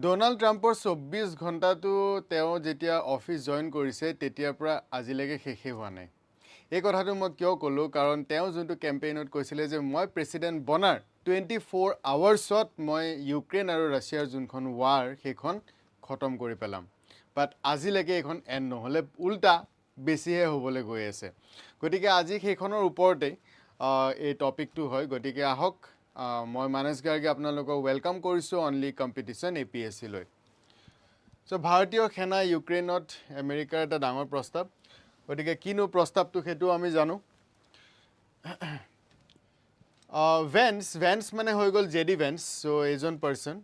Donald ট্ৰাম্পৰ 24 ঘণ্টাটো তেওঁ যেতিয়া অফিচ জইন কৰিছে তেতিয়াৰ পৰা আজিলৈকে শেষে হোৱা নাই। এই কথাটো মই কিয় ক'লোঁ কাৰণ তেওঁ যোনটো কেম্পেইনত কৈছিলে যে মই প্ৰেছিডেণ্ট বনাৰ 24 আৱাৰ্ছত মই ইউক্ৰেইন আৰু ৰাছিয়াৰ যোনখন ৱাৰ সেইখন খতম কৰি পেলাম। বাট আজিলৈকে এইখন এণ্ড নহ'লে উল্টা বেছিহে হ'বলৈ গৈ আছে। গতিকে আজি সেইখনৰ ওপৰতেই এই টপিকটো হয়। গতিকে আহক মই মানস গাৰ্গে আপোনালোকক ৱেলকাম কৰিছোঁ অনলি কম্পিটিশ্যন APSC লৈ। চ' ভাৰতীয় সেনা ইউক্ৰেইনত আমেৰিকাৰ এটা ডাঙৰ প্ৰস্তাৱ। গতিকে কিনো প্ৰস্তাৱটো সেইটো আমি জানো। ভেন্স মানে হৈ গ'ল JD ভেন্স। চ' এজন পাৰ্চন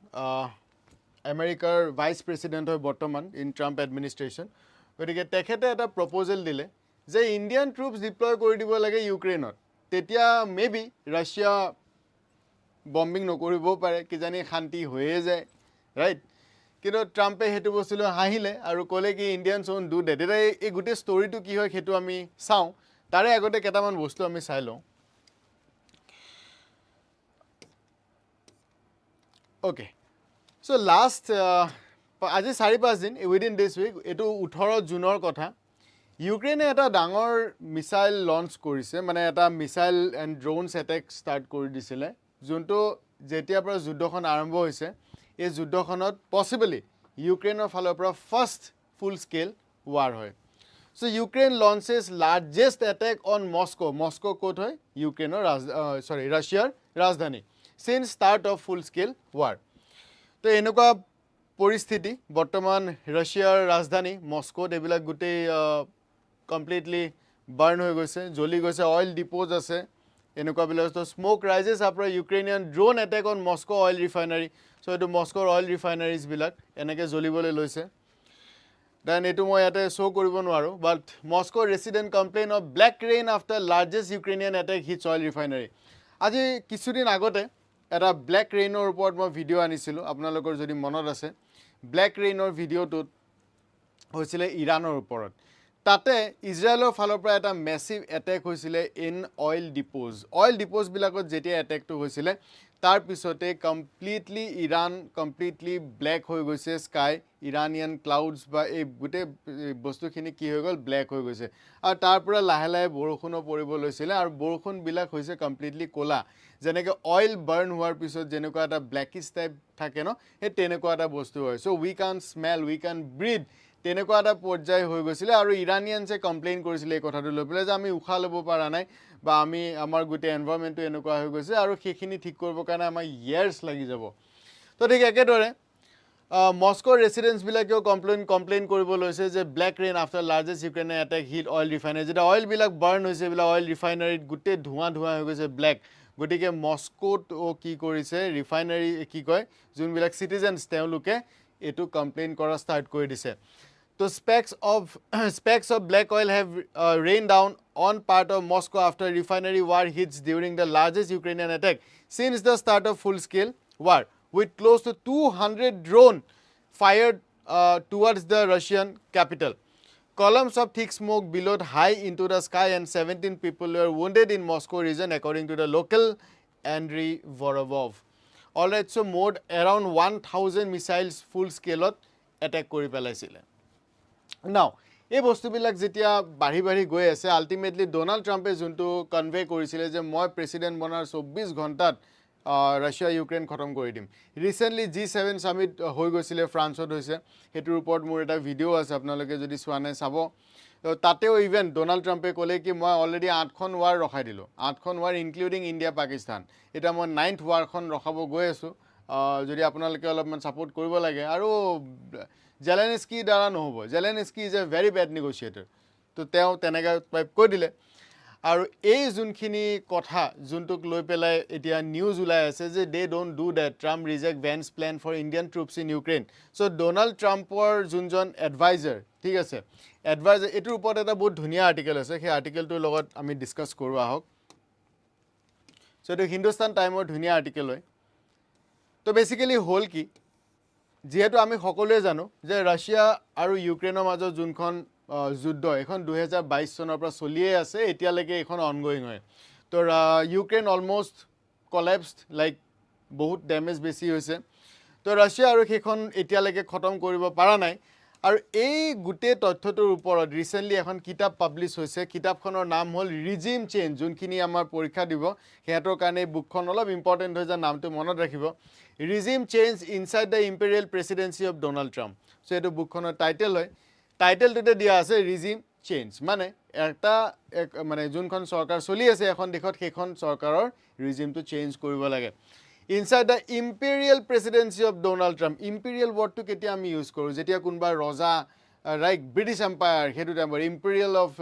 আমেৰিকাৰ ভাইচ প্ৰেছিডেণ্ট হয় বৰ্তমান ইন ট্ৰাম্প এডমিনিষ্ট্ৰেশ্যন। গতিকে তেখেতে এটা প্ৰপ'জেল দিলে যে ইণ্ডিয়ান ট্ৰুপছ ডিপ্লয় কৰি দিব লাগে ইউক্ৰেইনত। তেতিয়া মেবি ৰাছিয়া বম্বিং নকৰিবও পাৰে, কিজানি শান্তি হৈয়ে যায়, ৰাইট? কিন্তু ট্ৰাম্পে সেইটো বস্তুলৈ হাঁহিলে আৰু ক'লে কি ইণ্ডিয়ানছ ওন ডু ডেট। এতিয়া এই গোটেই ষ্টৰিটো কি হয় সেইটো আমি চাওঁ। তাৰে আগতে কেইটামান বস্তু আমি চাই লওঁ। অ'কে, চ' লাষ্ট আজি 4-5 দিন উইদিন দিছ উইক, এইটো 18 জুনৰ কথা, ইউক্ৰেইনে এটা ডাঙৰ মিছাইল লঞ্চ কৰিছে, মানে এটা মিছাইল এণ্ড ড্ৰোনছ এটেক ষ্টাৰ্ট কৰি দিছিলে, যোনটো যেতিয়াৰ পৰা যুদ্ধখন আৰম্ভ হৈছে এই যুদ্ধখনত পচিবলি ইউক্ৰেইনৰ ফালৰ পৰা ফাৰ্ষ্ট ফুল স্কেল ৱাৰ হয়। So' Ukraine launches largest attack on Moscow ক'ত হয়? ইউক্ৰেইনৰ ৰাছিয়াৰ ৰাজধানী since start of full scale war. তো এনেকুৱা পৰিস্থিতি বৰ্তমান ৰাছিয়াৰ ৰাজধানী মস্কোত এইবিলাক গোটেই কমপ্লিটলি বাৰ্ণ হৈ গৈছে, জ্বলি গৈছে, অইল ডিপ'জ আছে এনেকুৱাবিলাক। তো smoke rises after Ukrainian drone attack on Moscow oil refinery. So' এইটো মস্কোৰ অইল ৰিফাইনাৰীজবিলাক এনেকৈ জ্বলিবলৈ লৈছে। দেন এইটো মই ইয়াতে শ্ব' কৰিব নোৱাৰোঁ, but Moscow resident complain of black rain after largest Ukrainian attack hits oil refinery. আজি কিছুদিন আগতে এটা ব্লেক ৰেইনৰ ওপৰত মই ভিডিঅ' আনিছিলোঁ, আপোনালোকৰ যদি মনত আছে। ব্লেক ৰেইনৰ ভিডিঅ'টোত হৈছিলে ইৰাণৰ ওপৰত। তাতে ইজৰাইলৰ ফালৰ পৰা এটা মেছিভ এটেক হৈছিলে ইন অইল ডিপ'জবিলাকত যেতিয়া এটেকটো হৈছিলে তাৰপিছতে কমপ্লিটলি ইৰাণ কমপ্লিটলি ব্লেক হৈ গৈছে। স্কাই ইৰাণিয়ান ক্লাউডছ বা এই গোটেই বস্তুখিনি কি হৈ গ'ল? ব্লেক হৈ গৈছে। আৰু তাৰ পৰা লাহে লাহে বৰষুণো পৰিব লৈছিলে আৰু বৰষুণবিলাক হৈছে কমপ্লিটলি ক'লা, যেনেকৈ অইল বাৰ্ণ হোৱাৰ পিছত যেনেকুৱা এটা ব্লেকিছ টাইপ থাকে ন, সেই তেনেকুৱা এটা বস্তু হয়। চ' উই কান স্মেল, উই কান ব্ৰিথ, তেনেকুৱা এটা পৰ্যায় হৈ গৈছিলে। আৰু ইৰাণিয়ানছে কমপ্লেইন কৰিছিলে এই কথাটো লৈ পেলাই যে আমি উশাহ ল'ব পৰা নাই বা আমাৰ গোটেই এনভাইৰনমেণ্টটো এনেকুৱা হৈ গৈছে আৰু সেইখিনি ঠিক কৰিবৰ কাৰণে আমাৰ ইয়েৰ্ছ লাগি যাব। তো ঠিক একেদৰে মস্কোৰ ৰেচিডেণ্টছবিলাকেও কমপ্লেইন কৰিব লৈছে যে black rain after largest Ukrainian attack hit oil refinery. যেতিয়া অইলবিলাক বাৰ্ণ হৈছে, এইবিলাক অইল ৰিফাইনাৰীত গোটেই ধোঁৱা হৈ গৈছে ব্লেক। গতিকে মস্কোত কি কৰিছে, ৰিফাইনাৰী কি কয় যোনবিলাক চিটিজেনছ তেওঁলোকে এইটো কমপ্লেইন কৰা ষ্টাৰ্ট কৰি দিছে। তো specks of black oil have rained down on part of Moscow after refinery war hits during the largest Ukrainian attack since the start of full-scale war, with close to 200 drones fired towards the Russian capital. Columns of thick smoke billowed high into the sky and 17 people were wounded in Moscow region, according to the local Andriy Vorovov. Alright, so more around 1,000 missiles full-scale attack কৰি পেলাইছিলে। নাও এই বস্তুবিলাক যেতিয়া বাঢ়ি গৈ আছে, ultimately Donald ট্ৰাম্পে যোনটো কনভে কৰিছিলে যে মই প্ৰেছিডেণ্ট বনাৰ 24 ঘণ্টাত ৰাছিয়া ইউক্ৰেইন খতম কৰি দিম। ৰিচেণ্টলি G7 ছামিট হৈ গৈছিলে, ফ্ৰান্সত হৈছে। সেইটোৰ ওপৰত মোৰ এটা ভিডিঅ' আছে, আপোনালোকে যদি চোৱা নাই চাব। তাতেও ইভেন ডোনাল্ড ট্ৰাম্পে ক'লে কি মই অলৰেডি 8খন ৱাৰ ৰখাই দিলোঁ, 8খন ৱাৰ ইনক্লুডিং ইণ্ডিয়া পাকিস্তান। এতিয়া মই 9th ৱাৰখন ৰখাব গৈ আছোঁ, যদি আপোনালোকে অলপমান ছাপোৰ্ট কৰিব লাগে। আৰু জেলেনস্কিৰ দ্বাৰা নহ'ব, Zelensky is a very bad negotiator. তো তেওঁ তেনেকৈ কৈ দিলে। আৰু এই যোনখিনি কথা যোনটোক লৈ পেলাই এতিয়া নিউজ ওলাই আছে যে they don't do that, Trump reject Vance plan for Indian troops in Ukraine. So' Donald ট্ৰাম্পৰ যোনজন এডভাইজাৰ, ঠিক আছে, এডভাইজাৰ, এইটোৰ ওপৰত এটা বহুত ধুনীয়া আৰ্টিকেল আছে, সেই আৰ্টিকেলটোৰ লগত আমি ডিছকাছ কৰোঁ আহক। চ' এইটো হিন্দুস্তান টাইমৰ ধুনীয়া আৰ্টিকেল হয়। তো বেচিকেলি হ'ল কি, যিহেতু আমি সকলোৱে জানো যে ৰাছিয়া আৰু ইউক্ৰেইনৰ মাজত যোনখন যুদ্ধ, এইখন 2022 চনৰ পৰা চলিয়ে আছে, এতিয়ালৈকে এইখন অনগয়িং হয়। তো ইউক্ৰেইন অলমষ্ট কলেপছড, লাইক বহুত ডেমেজ বেছি হৈছে। তো ৰাছিয়া আৰু সেইখন এতিয়ালৈকে খতম কৰিব পৰা নাই আৰু এই গোটেই তথ্যটোৰ ওপৰত ৰিসেন্টলি এখন কিতাপ পাবলিছ হৈছে কিতাপখনৰ নাম হ'ল ৰিজিম চেঞ্জ যোনখিনি আমাৰ পৰীক্ষা দিব হেতৰ কাৰণে বুকখন অলপ ইম্পৰ্টেন্ট হৈ যায় নামটো মনত ৰাখিব regime change inside the imperial presidency of Donald Trump so এটো বুকখনৰ টাইটেল হয় টাইটেলটোতে দিয়া আছে ৰিজিম চেঞ্জ মানে এটা মানে যোনখন সৰকাৰ চলি আছে এখন দেখত সেইখন সৰকাৰৰ ৰিজিমটো চেঞ্জ কৰিব লাগে Inside the imperial presidency of Donald Trump, imperial word to ketia ami use koru. Jetia kunba roja, right? British Empire, hedu time imperial of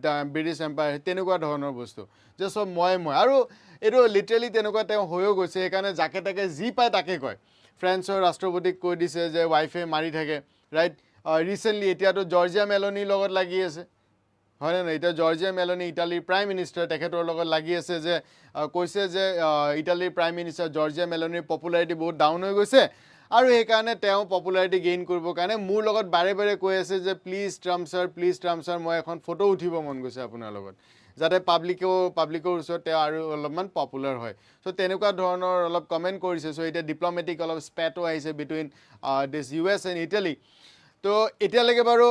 the British Empire. Tenukwa dhonor bostu. Just so moi. Aru eto literally tenukwa time hoyo goise. Ekane jake take zi pai take koi. France or Rashtrapati koi dise je wife mari thake, right? Recently etia to Georgia Meloni logot lagi ase. হয় না এটা Giorgia Meloni ইটালিৰ prime minister তেখেতৰ লগত লাগি আছে যে কৈছে যে ইটালিৰ প্ৰাইম মিনিষ্টাৰ জৰ্জিয়া মেলোনিৰ পপুলাৰিটি বহুত ডাউন হৈ গৈছে আৰু এই কাৰণে তেওঁ পপুলাৰিটি গেইন কৰিব কাৰণে মোৰ লগত বাৰে বাৰে কৈ আছে যে প্লিজ ট্ৰাম্প স্যাৰ মই এখন ফটো উঠিব মন গৈছে আপোনাৰ লগত যাতে পাব্লিকৰ ওচৰত তেওঁ আৰু অলপমান পপুলাৰ হয় সো তেনেকুৱা ধৰণৰ অলপ কমেন্ট কৰিছে সো এটা ডিপ্লোমেটিক অলপ স্পেটো আহিছে between this US and Italy তো এতিয়ালৈকে বাৰু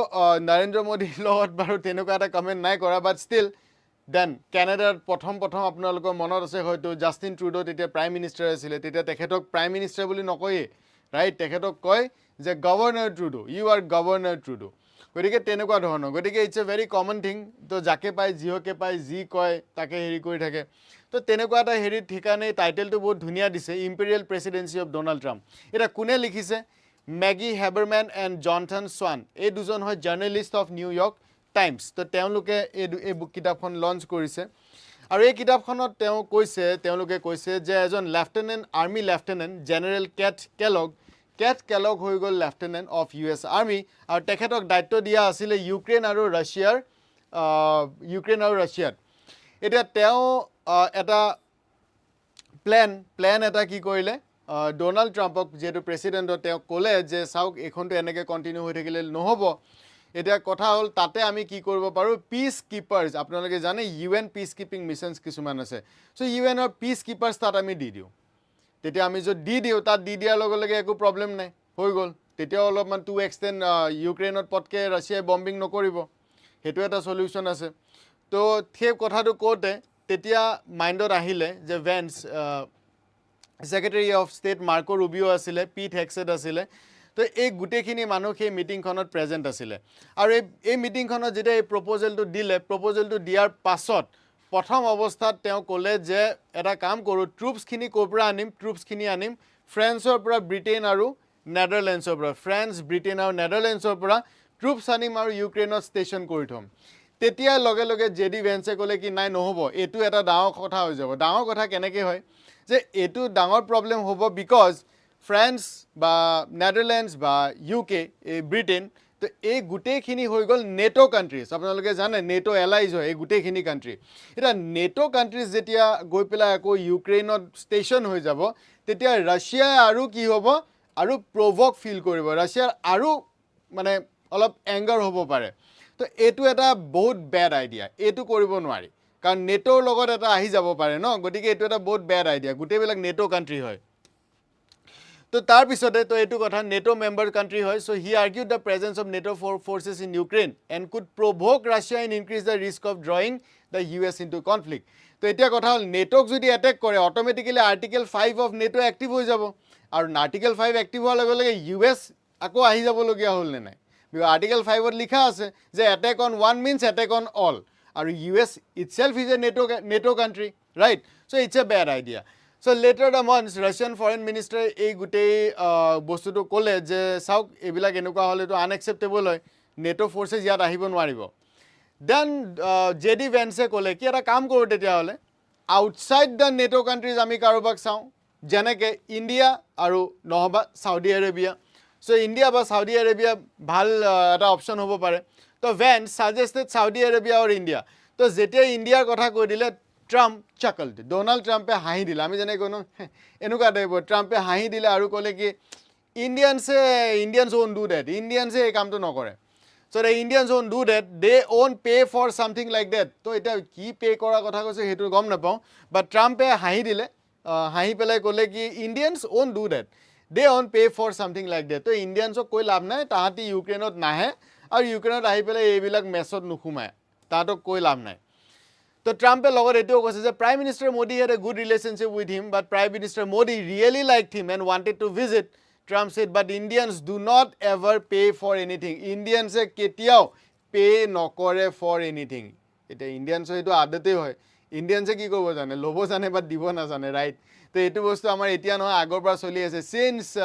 নৰেন্দ্ৰ মোদীৰ লগত বাৰু তেনেকুৱা এটা কমেন্ট নাই কৰা বাট ষ্টিল দেন কানাডাৰ প্ৰথম আপোনালোকৰ মনত আছে হয়তো জাষ্টিন ট্ৰুডো তেতিয়া প্ৰাইম মিনিষ্টাৰ আছিল তেতিয়া তেখেতক প্ৰাইম মিনিষ্টাৰ বুলি নকয়ে ৰাইট তেখেতক কয় যে governor Trudeau you are governor Trudeau গতিকে তেনেকুৱা ধৰণৰ গতিকে it's a very common thing তো যাকে পায় জিহকে পায় জি কয় তাকে হেৰি কৰি থাকে তো তেনেকুৱা এটা হেৰি ঠিকানে টাইটেলটো বহুত ধুনীয়া দিছে imperial presidency of Donald Trump এটা কোনে লিখিছে Maggie Haberman and Jonathan Swan এই দুজন হয় জাৰ্নালিষ্ট অফ নিউয়ৰ্ক টাইমছ তো তেওঁলোকে এই বুক কিতাপখন লঞ্চ কৰিছে আৰু এই কিতাপখনত তেওঁলোকে কৈছে যে এজন লেফটেনেণ্ট আৰ্মি লেফটেনেণ্ট জেনেৰেল কেট কেলগ হৈ গ'ল লেফটেনেণ্ট অফ ইউএছ আৰ্মি আৰু তেখেতক দায়িত্ব দিয়া আছিলে ইউক্ৰেইন আৰু ৰাছিয়াত এতিয়া তেওঁ এটা প্ল্যান এটা কি কৰিলে ডোনাল্ড ট্ৰাম্পক যেটো প্ৰেসিডেন্টৰ তেওঁ ক'লে যে সাউক এখনটো এনেকে কন্টিনিউ হৈ থাকিলে নহব এটা কথা হল তাতে আমি কি কৰিব পাৰো পিস কিপাৰ্স আপোনালোকে জানে ইউএন পিস কিপিং মিশনস কিছুমান আছে সো ইউএনৰ পিস কিপাৰ্স তাত আমি দি দিও তেতিয়া আমি যদি দি দিও তাত দি দিয়াৰ লগে লগে একো প্ৰবলেম নাই হৈ গল তেতিয়া অলপমান টু এক্সটেন্ড ইউক্ৰেইনত পটকে ৰাছিয়াই বম্বিং নকৰিব হেতু এটা সলিউশন আছে তো সেই কথাটো কোতে তেতিয়া মাইন্ডত আহিলে যে veins Secretary of State Marco Rubio asile, Pete Hegseth asile. তো এই গুটেখিনি মানুহ সেই মিটিংখনত প্ৰেজেন্ট আছিল আৰু এই মিটিংখনত যেটা এই প্ৰপোজালটো দিয়াৰ পাছত প্ৰথম অৱস্থাত তেওঁ ক'লে যে এটা কাম কৰো ট্ৰুপছখিনি কোপৰা আনিম ফ্ৰান্সৰ পৰা ব্ৰিটেইন আৰু নেদাৰল্যান্ডছৰ পৰা ট্ৰুপছ আনিম আৰু ইউক্ৰেইনত ষ্টেচন কৰি থম তেতিয়া লগে লগে জেডি ভেন্সে ক'লে কি নাই নহব এটো এটা ডাঙৰ কথা হৈ যাব ডাঙৰ কথা কেনেকৈ হয় যে এটো ডাঙৰ প্ৰবলেম হ'ব বিকজ ফ্ৰান্স বা নেদাৰল্যান্ডছ বা ইউকে ব্ৰিটেইন তো এই গুটেখিনি হৈ গল নেটো কান্ট্ৰিজ আপোনালোকে জানে নেটো এলাইজ হয় এই গুটেখিনি কান্ট্ৰি এটা নেটো কান্ট্ৰিজ যেতিয়া গৈ পেলাই আকৌ ইউক্ৰেইনত ষ্টেচন হৈ যাব তেতিয়া ৰাছিয়া আৰু কি হ'ব আৰু প্ৰভক ফিল কৰিব ৰাছিয়াৰ আৰু মানে অলপ এংগাৰ হ'ব পাৰে তো এটো এটা বহুত বেড আইডিয়া এটো কৰিব নোৱাৰি কাৰণ নেটোৰ লগত এটা আহি যাব পাৰে ন গতিকে এটো এটা বহুত বেড আইডিয়া গুটেবিলাক নেটো কান্ট্ৰি হয় তো তাৰ পিছতে তো এটো কথা নেটো মেম্বাৰ কান্ট্ৰি হয় so he argued the presence of NATO forces in Ukraine and could provoke Russia in increase the risk of drawing the US into conflict তো এতিয়া কথা হল নেটোক যদি অ্যাটাক কৰে automatically article 5 of NATO active হৈ যাব আৰু আৰ্টিকেল 5 এক্টিভ হোৱাৰ লগে লগে ইউএছ আকৌ আহি যাব লগিয়া হল নাই বিকজ আৰ্টিকেল 5 ত লিখা আছে যে attack on one means attack on all আৰু US itself is a NATO country, right? So it's a bad idea. So later the months, Russian foreign minister এই গুটেই বস্তুটো ক'লে যে সাউক এবিলাক এনেকুৱা হলে তো unacceptable হয় নেটো ফোৰ্সেস ইয়াত আহিব নোৱাৰিব দেন জেডি ভেন্সে ক'লে কি এটা কাম কৰো তেতিয়া হলে আউটসাইড দ্য নেটো কান্ট্ৰিজ আমি কাৰোবাক চাও যেনেকে ইন্ডিয়া আৰু নহবা সাউদি আৰেবিয়া সো ইন্ডিয়া বা সাউদি আৰেবিয়া ভাল এটা অপশন হ'ব পাৰে তো Vance suggested Saudi Arabia or India. তো যেতিয়া ইন্ডিয়াৰ কথা কৈ দিলে ট্ৰাম্প চাকলড ডোনাল্ড ট্ৰাম্পে হাঁহি দিলে আমি জানে কোনো এনেকুৱা টাইপৰ ট্ৰাম্পে হাঁহি দিলে আৰু ক'লে কি ইন্ডিয়ানছ ওন ডু দ্যাট ইন্ডিয়ানছে এই কামটো নকৰে so the Indians won't do that they won't pay for something like that তো এটা কি পে কৰা কথা কৈছে সেইটো গম নাপাওঁ বাট ট্ৰাম্পে হাঁহি দিলে হাঁহি পেলাই ক'লে কি Indians won't do that they won't pay for something like that. So Indians koi labh nai, tahati Ukraine nahe, aru Ukraine ahi pele ebilak mesot nukhumai. Tahatok koi labh nai. So Trump logot eto koise je Prime Minister Modi had a good relationship with him, but Prime Minister Modi really liked him and wanted to visit. Trump said, but Indians do not ever pay for anything. Indians ketiao pay nokore for anything. Ite Indians eto adate hoy. Indians ki korbo jane, lobo jane but dibo na jane, right? So etu bostu amar etia no agor pora choli ase since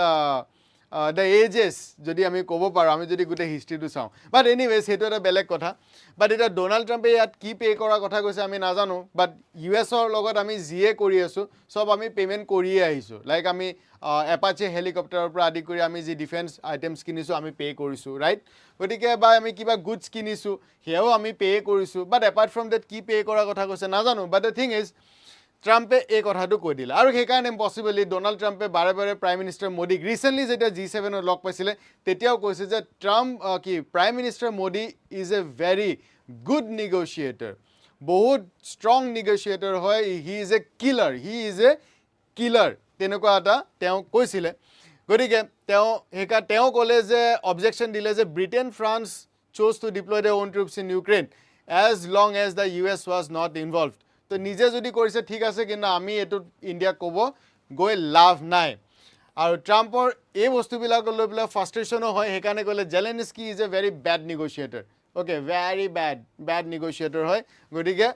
the ages jodi ami kobo paro, ami jodi gute history tu saw. But anyways hetu eta belek kotha. But eta Donald Trump yat ki pay kora kotha koise ami najano, but US or logot ami GA kori asu, sob ami payment koriye ahisu. Like ami Apache helicopter pora adi kori ami ji defense items kinisu ami pay korisu, right? Gotike ba ami kiba goods kinisu, heo ami pay korisu. But apart from that ki pay kora kotha koise najano. But the thing is Trump এই কথাটো কৈ দিলে আৰু সেইকাৰণে ইম্পসিবলি Donald ট্ৰাম্পে বাৰে বাৰে prime minister মোদীক ৰিসেন্টলি যেতিয়া G7 ৰ লগ পাইছিলে তেতিয়াও কৈছে যে ট্ৰাম্প কি prime minister Modi is a very good negotiator বহুত ষ্ট্ৰং নেগোচিয়েটৰ হয় হি ইজ এ কিলাৰ তেনেকুৱা এটা তেওঁ কৈছিলে গতিকে তেওঁ ক'লে যে অবজেকশন দিলে যে Britain France chose to deploy their own troops in Ukraine as long as the US was not involved. তো নিজে যদি কৰিছে ঠিক আছে কিন্তু আমি এটো ইন্ডিয়া কব গৈ লাভ নাই আৰু ট্ৰাম্পৰ এই বস্তুবিলাক লৈ পেলাই ফ্ৰাস্ট্ৰেচনো হয় হেকানে কলে Zelensky is a very bad negotiator okay very bad negotiator হয় গতিকে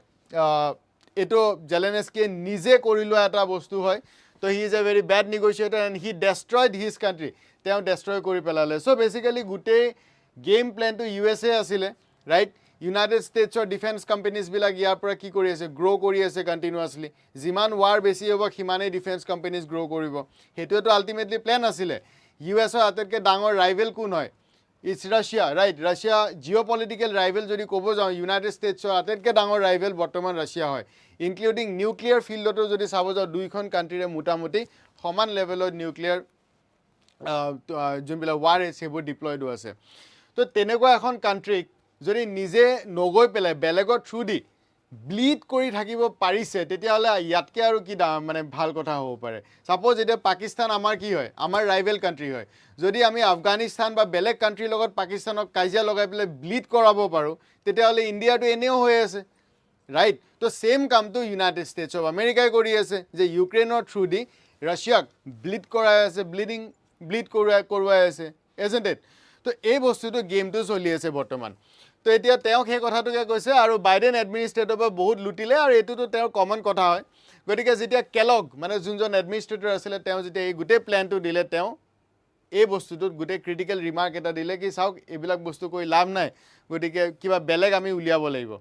এটো জেলেনস্কি নিজে কৰিলো এটা বস্তু হয় তো he is a very bad negotiator and he destroyed his country তেওঁ ডেস্ট্ৰয় কৰি পেলালে সো বেসিক্যালি গুটে গেম প্ল্যান টু ইউএসএ আছিলে right United States or defense companies bilak yar pora ki kori ase grow kori ase continuously jiman war besi hobo khimane defense companies grow koribo hetu to ultimately plan asile US or aterke dangor rival kun hoy it's Russia right Russia geopolitical rival jodi kobo jao United States or aterke dangor rival bortoman Russia hoy including nuclear field to jodi sabo jao duikhon country re motamoti সমান level of nuclear junbila war sebo deployed ase to tenekwa ekhon country যদি নিজে নগৈ পেলাই বেলেগৰ through দি bleed কৰি থাকিব পাৰিছে তেতিয়াহলে ইয়াতকে আৰু কি মানে ভাল কথা হ'ব পাৰে সাপোজ এটা পাকিস্তান আমাৰ কি হয় আমাৰ ৰাইভেল কান্ট্ৰি হয় যদি আমি আফগানিস্তান বা বেলেগ কান্ট্ৰিৰ লগত পাকিস্তানক কাজিয়া লগাই পেলাই ব্লিড কৰাব পাৰো তেতিয়াহলে ইন্ডিয়াটো এনেও হৈ আছে ৰাইট তো সেম কামটো ইউনাইটেড ষ্টেটছ অফ আমেৰিকাই কৰি আছে যে ইউক্ৰেইনৰ থ্ৰু দি ৰাছিয়াক ব্লিড কৰাই আছে ব্লিড কৰোৱাই আছে isn't it তো এই বস্তুটো গেমটো চলি আছে বৰ্তমান তো এতিয়া তেওঁ সেই কথাটোকে কৈছে আৰু বাইডেন এডমিনিষ্ট্ৰেটৰ পৰা বহুত লুটিলে আৰু এটোটো তেওঁৰ কমন কথা হয় গতিকে যেতিয়া কেলগ মানে যোনজন এডমিনিষ্ট্ৰেটৰ আছিল তেওঁ যেতিয়া এই গুটে প্ল্যানটো দিলে তেওঁ এই বস্তুটোত গুটে ক্ৰিটিক্যাল ৰিমাৰ্ক এটা দিলে কি চাওক এইবিলাক বস্তু কৈ লাভ নাই গতিকে কিবা বেলেগ আমি উলিয়াব লাগিব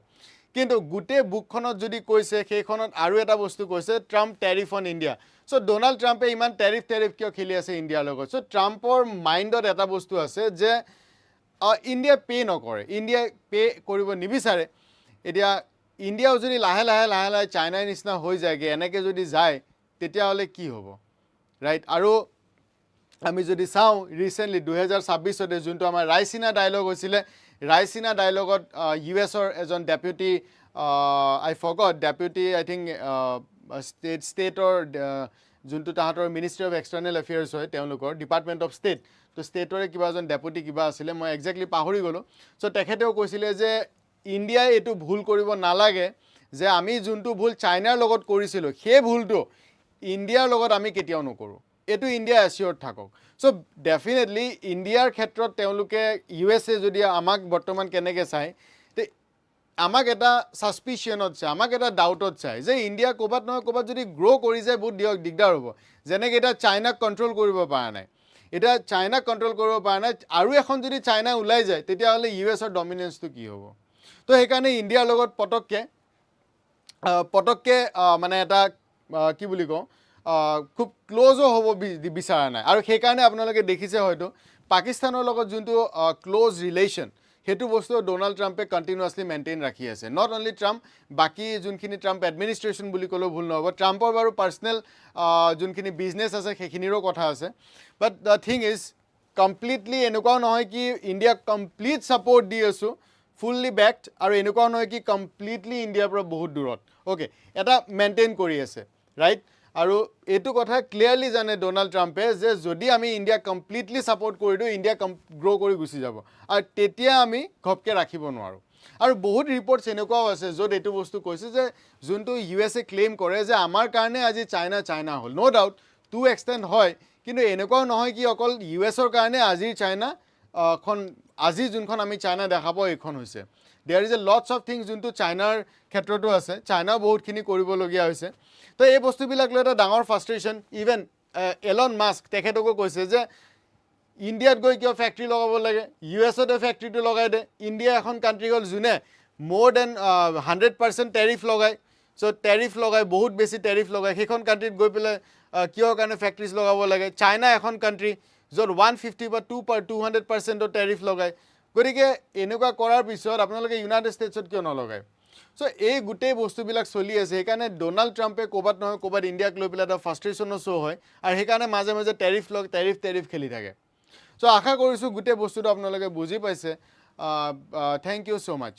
কিন্তু গুটে বুকখনত যদি কৈছে সেইখনত আৰু এটা বস্তু কৈছে Trump tariff on India so Donald ট্ৰাম্পে ইমান ট্যাৰিফ কিয় খেলি আছে ইন্ডিয়াৰ লগত সো ট্ৰাম্পৰ মাইন্ডত এটা বস্তু আছে যে ইন্ডিয়া পে নকৰে ইন্ডিয়া পে কৰিব নিবিচাৰে এতিয়া ইন্ডিয়াও যদি লাহে লাহে চাইনাৰ নিচিনা হৈ যায়গে এনেকে যদি যায় তেতিয়াহলে কি হ'ব ৰাইট আৰু আমি যদি চাও ৰিসেন্টলি 2026 তে যোনটো আমাৰ ৰাইসিনা ডায়লগ হৈছিলে ৰাইসিনা ডায়লগত ইউএছৰ এজন ডেপুটি আই ফৰগট ডেপুটি আই থিংক ষ্টেটৰ যোনটো তাহাঁতৰ মিনিষ্ট্ৰি অফ এক্সটাৰ্নেল এফেয়াৰ্স হয় তেওঁলোকৰ ডিপাৰ্টমেণ্ট অফ ষ্টেট তো ষ্টেটৰে কিবা এজন ডেপুটি কিবা আছিলে মই এক্স্যাক্টলি পাহৰি গলো সো তেখেতেও কৈছিলে যে ইন্ডিয়াই এটো ভুল কৰিব নালাগে যে আমি যোনটো ভুল চাইনাৰ লগত কৰিছিলো সেই ভুলটো ইন্ডিয়াৰ লগত আমি কেতিয়াও নকৰো এটো ইন্ডিয়া এচিয়ৰ থাকক সো ডেফিনেটলি ইন্ডিয়াৰ ক্ষেত্ৰত তেওঁলোকে ইউএসএ যদি আমাক বৰ্তমান কেনেকে চাই তে আমাক এটা সাসপিশনত চাই আমাক এটা ডাউটত চাই যে ইন্ডিয়া কোবাত নহয় কোবাত যদি গ্ৰো কৰি যায় বহুত দিগদাৰ হ'ব যেনেকে এটা চাইনাক কন্ট্ৰোল কৰিব পৰা নাই এটা চাইনা কন্ট্ৰোল কৰিব পৰা নাই আৰু এখন যদি চাইনা উলাই যায় তেতিয়াহলে ইউএছৰ ডমিনেন্সটো কি হ'ব তো সেইকাৰণে ইন্ডিয়াৰ লগত পটককে মানে এটা কি বুলি কওঁ খুব ক্লোজো হ'ব বিচাৰা নাই আৰু সেইকাৰণে আপোনালোকে দেখিছে হয়তো পাকিস্তানৰ লগত যোনটো ক্লোজ ৰিলেশ্যন হেতু বস্তু ডোনাল্ড ট্ৰাম্পে কন্টিনিউয়াসলি মেইনটেইন ৰাখি আছে নট অনলি ট্ৰাম্প বাকি যোনখিনি ট্ৰাম্প এডমিনিষ্ট্ৰেশ্যন বুলি ক'লেও ভুল নহব ট্ৰাম্পৰ বাৰু পাৰ্সোনেল যোনখিনি বিজনেছ আছে সেইখিনিৰো কথা আছে বাট দ্য থিং ইজ কমপ্লিটলি এনেকুৱাও নহয় কি ইণ্ডিয়া কমপ্লিট সাপোৰ্ট দি আছো ফুললি বেকড আৰু এনেকুৱাও নহয় কি কমপ্লিটলি ইণ্ডিয়াৰ পৰা বহুত দূৰত ওকে এটা মেইনটেইন কৰি আছে ৰাইট আৰু এইটো কথা ক্লিয়াৰলি জানে ডোনাল্ড ট্ৰাম্পে যে যদি আমি ইণ্ডিয়া কমপ্লিটলি ছাপোৰ্ট কৰি দিওঁ ইণ্ডিয়া গ্ৰ' কৰি গুচি যাব আৰু তেতিয়া আমি ঘপকৈ ৰাখিব নোৱাৰোঁ আৰু বহুত ৰিপৰ্টছ এনেকুৱাও আছে য'ত এইটো বস্তু কৈছে যে যোনটো USA ক্লেইম কৰে যে আমাৰ কাৰণে আজি চাইনা হ'ল ন' ডাউট টু এক্সটেণ্ট হয় কিন্তু এনেকুৱাও নহয় কি অকল USৰ কাৰণে আজিৰ চাইনা আজি যোনখন আমি চাইনা দেখা পাওঁ এইখন হৈছে there is a lots of things যোনটো চাইনাৰ ক্ষেত্ৰতো আছে চাইনাও বহুতখিনি কৰিবলগীয়া হৈছে তো এই বস্তুবিলাক লৈ এটা ডাঙৰ ফ্ৰাষ্ট্ৰেশ্যন ইভেন এলন মাস্ক তেখেতকো কৈছে যে ইণ্ডিয়াত গৈ কিয় ফেক্টৰী লগাব লাগে USতে ফেক্টৰীটো লগাই দে ইণ্ডিয়া এখন কাণ্ট্ৰি হ'ল যোনে মোৰ দেন 100% টেৰিফ লগায় চ' টেৰিফ লগায় বহুত বেছি টেৰিফ লগায় সেইখন কাণ্ট্ৰিত গৈ পেলাই কিহৰ কাৰণে ফেক্টৰীজ লগাব লাগে চাইনা এখন কাণ্ট্ৰি য'ত 150 বা 200% টেৰিফ লগায় গতিকে এনেকুৱা কৰাৰ পিছত আপোনালোকে ইউনাইটেড ষ্টেটছত কিয় নলগায় চ' এই গোটেই বস্তুবিলাক চলি আছে সেইকাৰণে ডোনাল্ড ট্ৰাম্পে ক'ৰবাত নহয় ক'ৰবাত ইণ্ডিয়াক লৈ পেলাই এটা ফ্ৰাষ্ট্ৰেশ্যনো শ্ব' হয় আৰু সেইকাৰণে মাজে মাজে টেৰিফ খেলি থাকে চ' আশা কৰিছোঁ গোটেই বস্তুটো আপোনালোকে বুজি পাইছে থেংক ইউ ছ' মাছ